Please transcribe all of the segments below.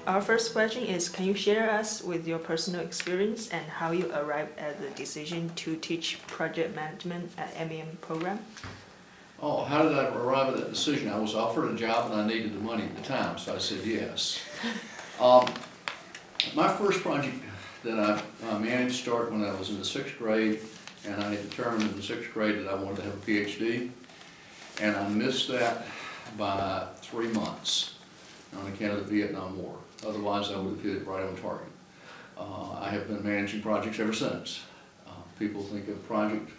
Our first question is, can you share us with your personal experience and how you arrived at the decision to teach project management at MEM program? Oh, how did I arrive at that decision? I was offered a job and I needed the money at the time, so I said yes. My first project that I managed started when I was in the 6th grade, and I had determined in the 6th grade that I wanted to have a PhD, and I missed that by 3 months on account of the Vietnam War. Otherwise, I would have hit it right on target. I have been managing projects ever since. People think of project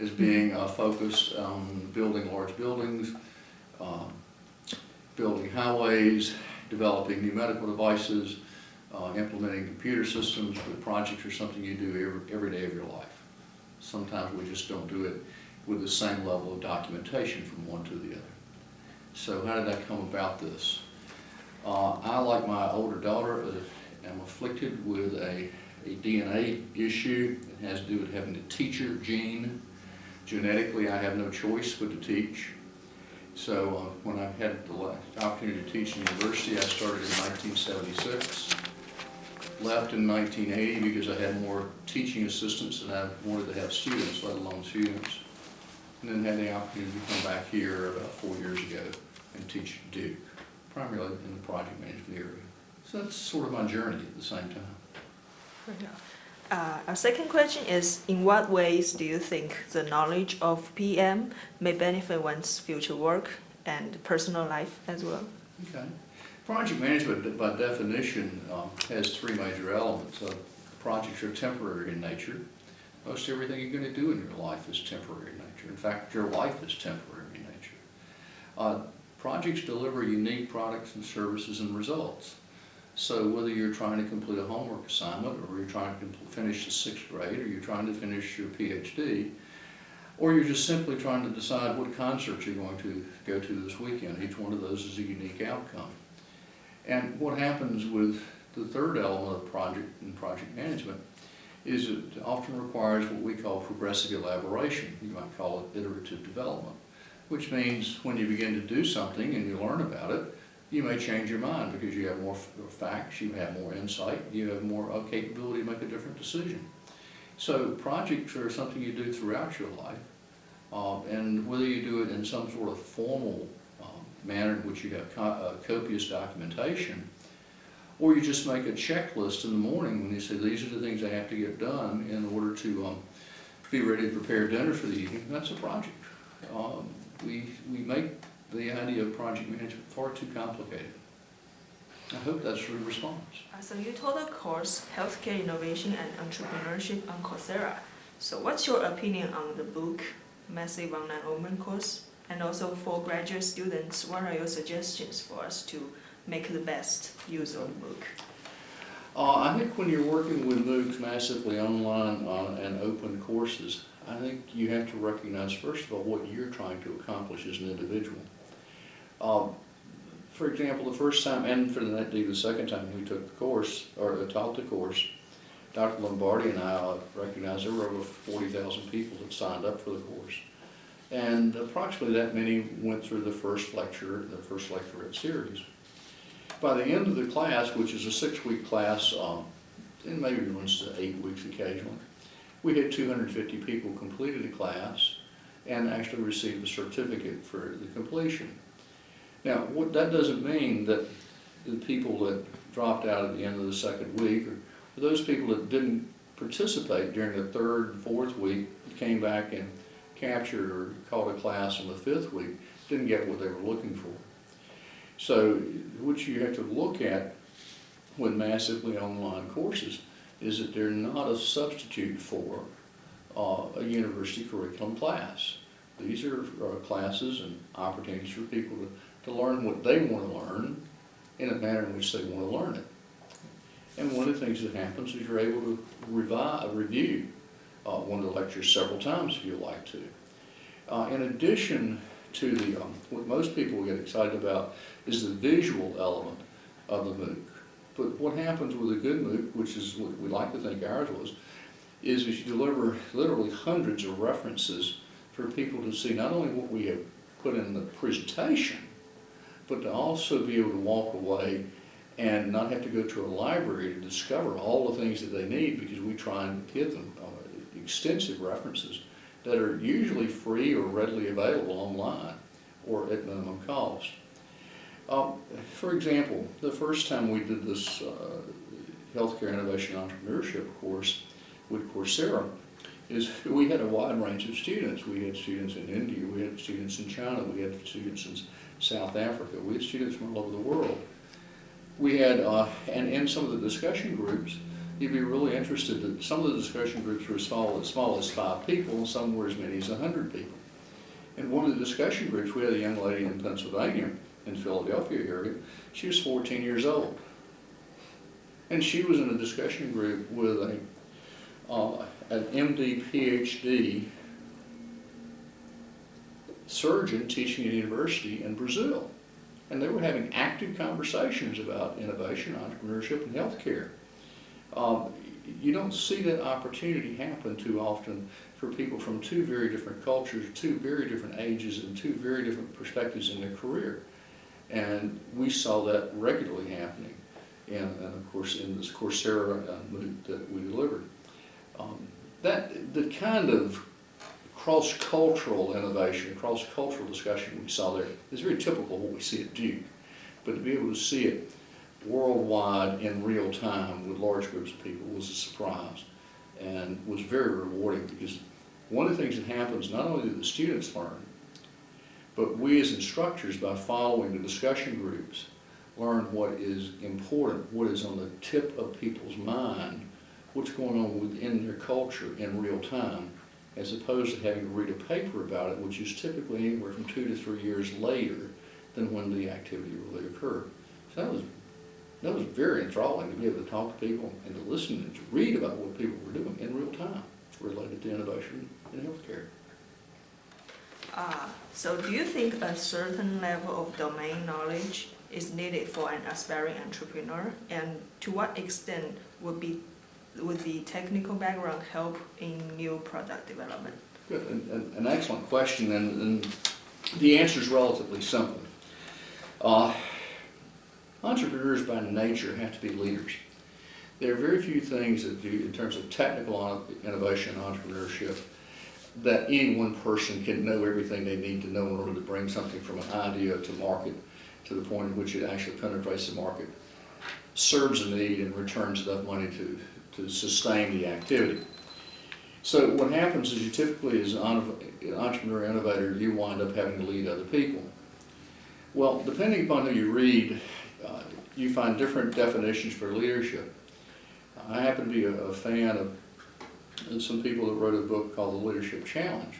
as being focused on building large buildings, building highways, developing new medical devices, implementing computer systems, but projects are something you do every day of your life. Sometimes we just don't do it with the same level of documentation from one to the other. So how did that come about this? I, like my older daughter, am afflicted with a DNA issue. It has to do with having a teacher gene. Genetically, I have no choice but to teach. So when I had the opportunity to teach in university, I started in 1976. Left in 1980 because I had more teaching assistants than I wanted to have students, let alone students. And then had the opportunity to come back here about 4 years ago and teach at Duke, primarily in the project management area. So that's sort of my journey at the same time. Our second question is, in what ways do you think the knowledge of PM may benefit one's future work and personal life as well? Okay. Project management, by definition, has 3 major elements. Projects are temporary in nature. Most everything you're going to do in your life is temporary in nature. In fact, your life is temporary in nature. Projects deliver unique products and services and results. So whether you're trying to complete a homework assignment, or you're trying to finish the 6th grade, or you're trying to finish your PhD, or you're just simply trying to decide what concerts you're going to go to this weekend, each one of those is a unique outcome. And what happens with the third element of project and project management is it often requires what we call progressive elaboration. You might call it iterative development, which means when you begin to do something and you learn about it, you may change your mind because you have more facts, you have more insight, you have more capability to make a different decision. So projects are something you do throughout your life, and whether you do it in some sort of formal manner in which you have copious documentation, or you just make a checklist in the morning when you say these are the things I have to get done in order to be ready to prepare dinner for the evening, that's a project. We make the idea of project management far too complicated. I hope that's the response. So you taught a course, Healthcare Innovation and Entrepreneurship on Coursera. So what's your opinion on the book, Massive Online Open course? And also for graduate students, what are your suggestions for us to make the best use of the book? I think when you're working with MOOCs, massively online and open courses, I think you have to recognize, first of all, what you're trying to accomplish as an individual. For example, the first time, and for the second time we took the course, or taught the course, Dr. Lombardi and I recognized there were over 40,000 people that signed up for the course. And approximately that many went through the first lecturate series. By the end of the class, which is a 6-week class, and maybe runs to 8 weeks occasionally, we had 250 people completed the class and actually received a certificate for the completion. Now, what that doesn't mean that the people that dropped out at the end of the 2nd week, or those people that didn't participate during the 3rd and 4th week, came back and captured or caught a class in the 5th week, didn't get what they were looking for. So what you have to look at with massively online courses is that they're not a substitute for a university curriculum class. These are classes and opportunities for people to learn what they want to learn in a manner in which they want to learn it. And one of the things that happens is you're able to review one of the lectures several times if you like to. In addition to what most people get excited about is the visual element of the MOOC. But what happens with a good MOOC, which is what we like to think ours was, is you deliver literally hundreds of references for people to see not only what we have put in the presentation, but to also be able to walk away and not have to go to a library to discover all the things that they need, because we try and give them extensive references that are usually free or readily available online or at minimum cost. For example, the first time we did this Healthcare Innovation and Entrepreneurship course with Coursera, is we had a wide range of students. We had students in India, we had students in China, we had students in South Africa, we had students from all over the world. We had, and in some of the discussion groups, you'd be really interested that some of the discussion groups were as small as 5 people, and some were as many as 100 people. In one of the discussion groups, we had a young lady in Pennsylvania, in Philadelphia area. She was 14 years old. And she was in a discussion group with an MD, PhD surgeon teaching at a university in Brazil. And they were having active conversations about innovation, entrepreneurship, and healthcare. You don't see that opportunity happen too often for people from 2 very different cultures, 2 very different ages, and 2 very different perspectives in their career. And we saw that regularly happening, and of course in this Coursera MOOC that we delivered. The kind of cross-cultural innovation, cross-cultural discussion we saw there is very typical of what we see at Duke. But to be able to see it worldwide in real time with large groups of people was a surprise, and was very rewarding, because one of the things that happens, not only do the students learn, but we as instructors, by following the discussion groups, learn what is important, what is on the tip of people's mind, what's going on within their culture in real time, as opposed to having to read a paper about it, which is typically anywhere from 2 to 3 years later than when the activity really occurred. So that was very enthralling, to be able to talk to people and to listen and to read about what people were doing in real time related to innovation in healthcare. So do you think a certain level of domain knowledge is needed for an aspiring entrepreneur, and to what extent would the technical background help in new product development? Good, an excellent question, and the answer is relatively simple. Entrepreneurs by nature have to be leaders. There are very few things that do, in terms of technical innovation and entrepreneurship, that any one person can know everything they need to know in order to bring something from an idea to market to the point at which it actually penetrates the market, serves a need, and returns enough money to sustain the activity. So what happens is, you typically, as an entrepreneur innovator, you wind up having to lead other people. Well, depending upon who you read, you find different definitions for leadership. I happen to be a fan of some people that wrote a book called The Leadership Challenge,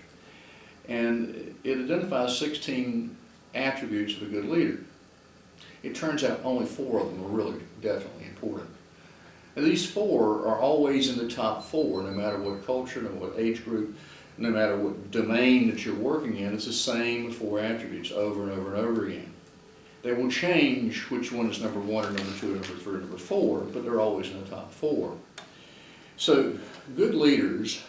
and it identifies 16 attributes of a good leader. It turns out only 4 of them are really definitely important. And these 4 are always in the top 4, no matter what culture, no matter what age group, no matter what domain that you're working in. It's the same 4 attributes over and over and over again. They will change which one is number 1 or number 2 or number 3 or number 4, but they're always in the top 4. So good leaders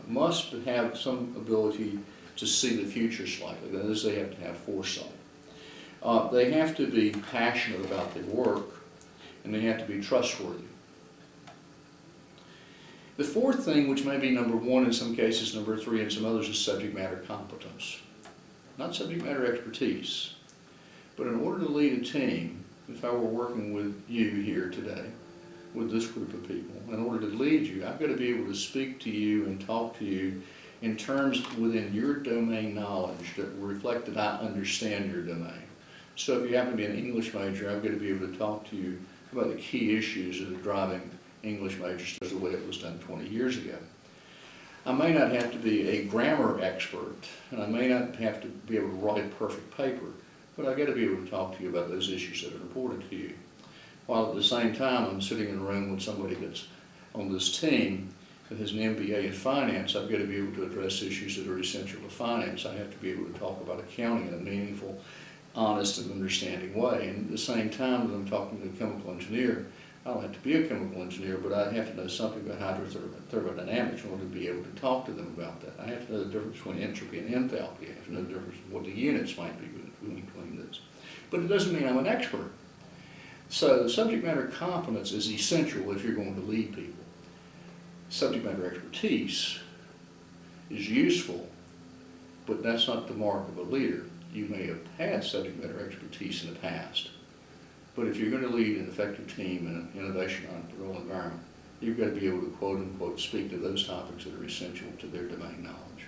must have some ability to see the future slightly. That is, they have to have foresight. They have to be passionate about their work, and they have to be trustworthy. The 4th thing, which may be number 1 in some cases, number 3 in some others, is subject matter competence. Not subject matter expertise, but in order to lead a team, if I were working with you here today, with this group of people, in order to lead you, I've got to be able to speak to you and talk to you in terms within your domain knowledge that reflect that I understand your domain. So if you happen to be an English major, I've got to be able to talk to you about the key issues that are driving English majors the way it was done 20 years ago. I may not have to be a grammar expert, and I may not have to be able to write a perfect paper, but I've got to be able to talk to you about those issues that are important to you. While at the same time, I'm sitting in a room with somebody that's on this team that has an MBA in finance. I've got to be able to address issues that are essential to finance. I have to be able to talk about accounting in a meaningful, honest, and understanding way. And at the same time that I'm talking to a chemical engineer, I don't have to be a chemical engineer, but I have to know something about hydrothermodynamics in order to be able to talk to them about that. I have to know the difference between entropy and enthalpy. I have to know the difference what the units might be between this. But it doesn't mean I'm an expert. So subject matter competence is essential if you're going to lead people. Subject matter expertise is useful, but that's not the mark of a leader. You may have had subject matter expertise in the past, but if you're going to lead an effective team in an innovation entrepreneurial environment, you've got to be able to quote unquote speak to those topics that are essential to their domain knowledge.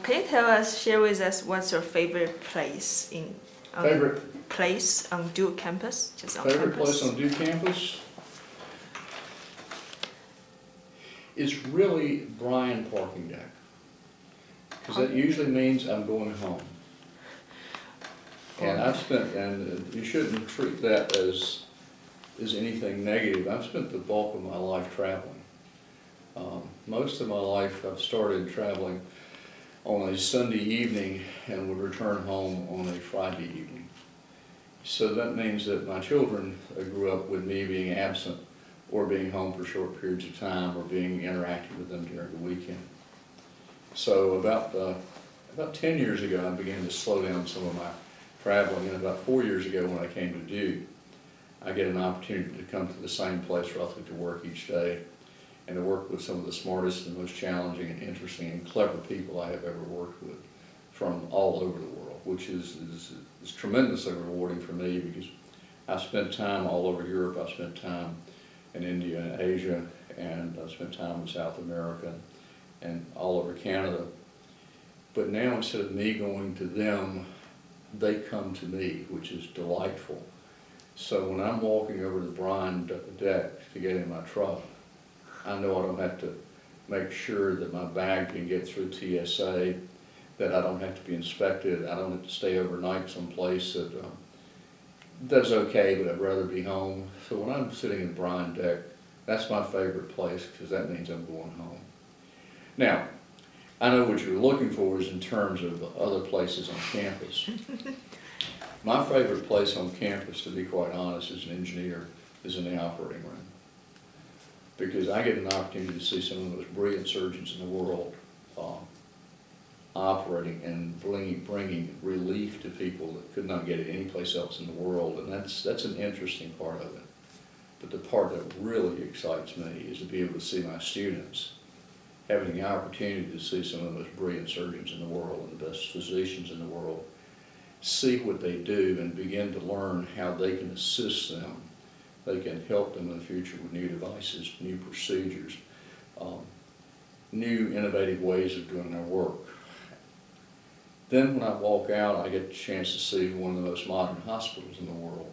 Can you share with us what's your favorite place on Duke campus? Just on favorite campus? Place on Duke campus is really Bryan parking deck, because that usually means I'm going home. And and you shouldn't treat that as anything negative. I've spent the bulk of my life traveling. Most of my life I've started traveling on a Sunday evening and would return home on a Friday evening. So that means that my children grew up with me being absent or being home for short periods of time or being interactive with them during the weekend. So about 10 years ago I began to slow down some of my traveling, and about 4 years ago when I came to Duke, I get an opportunity to come to the same place roughly to work each day and to work with some of the smartest and most challenging and interesting and clever people I have ever worked with from all over the world, which is tremendously rewarding for me because I've spent time all over Europe, I've spent time in India and Asia, and I've spent time in South America and all over Canada. But now instead of me going to them, they come to me, which is delightful. So when I'm walking over the Bryan deck to get in my truck, I know I don't have to make sure that my bag can get through TSA, that I don't have to be inspected, I don't have to stay overnight someplace that's okay, but I'd rather be home. So when I'm sitting in Bryan deck, that's my favorite place because that means I'm going home. Now, I know what you're looking for is in terms of other places on campus. My favorite place on campus, to be quite honest, as an engineer, is in the operating room. Because I get an opportunity to see some of the most brilliant surgeons in the world operating and bringing relief to people that could not get it anyplace else in the world, and that's an interesting part of it. But the part that really excites me is to be able to see my students having the opportunity to see some of the most brilliant surgeons in the world and the best physicians in the world, see what they do and begin to learn how they can assist them. They can help them in the future with new devices, new procedures, new innovative ways of doing their work. Then when I walk out, I get the chance to see one of the most modern hospitals in the world,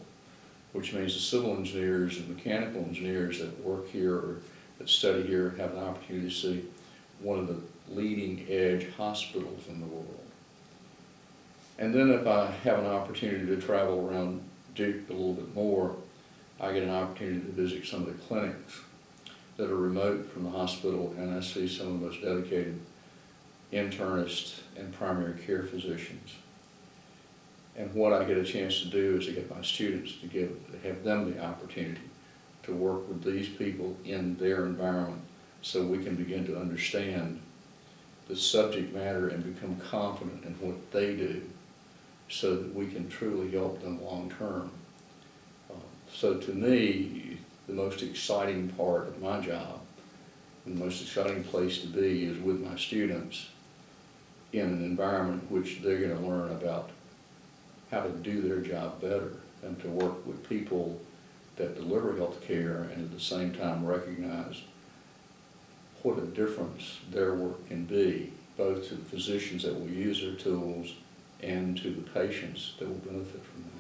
which means the civil engineers and mechanical engineers that work here or that study here have an opportunity to see one of the leading edge hospitals in the world. And then if I have an opportunity to travel around Duke a little bit more, I get an opportunity to visit some of the clinics that are remote from the hospital, and I see some of the most dedicated internists and primary care physicians. And what I get a chance to do is to get my students to have them the opportunity to work with these people in their environment so we can begin to understand the subject matter and become confident in what they do so that we can truly help them long term. So to me, the most exciting part of my job and the most exciting place to be is with my students in an environment in which they're going to learn about how to do their job better and to work with people that deliver health care and at the same time recognize what a difference their work can be, both to the physicians that will use their tools and to the patients that will benefit from them.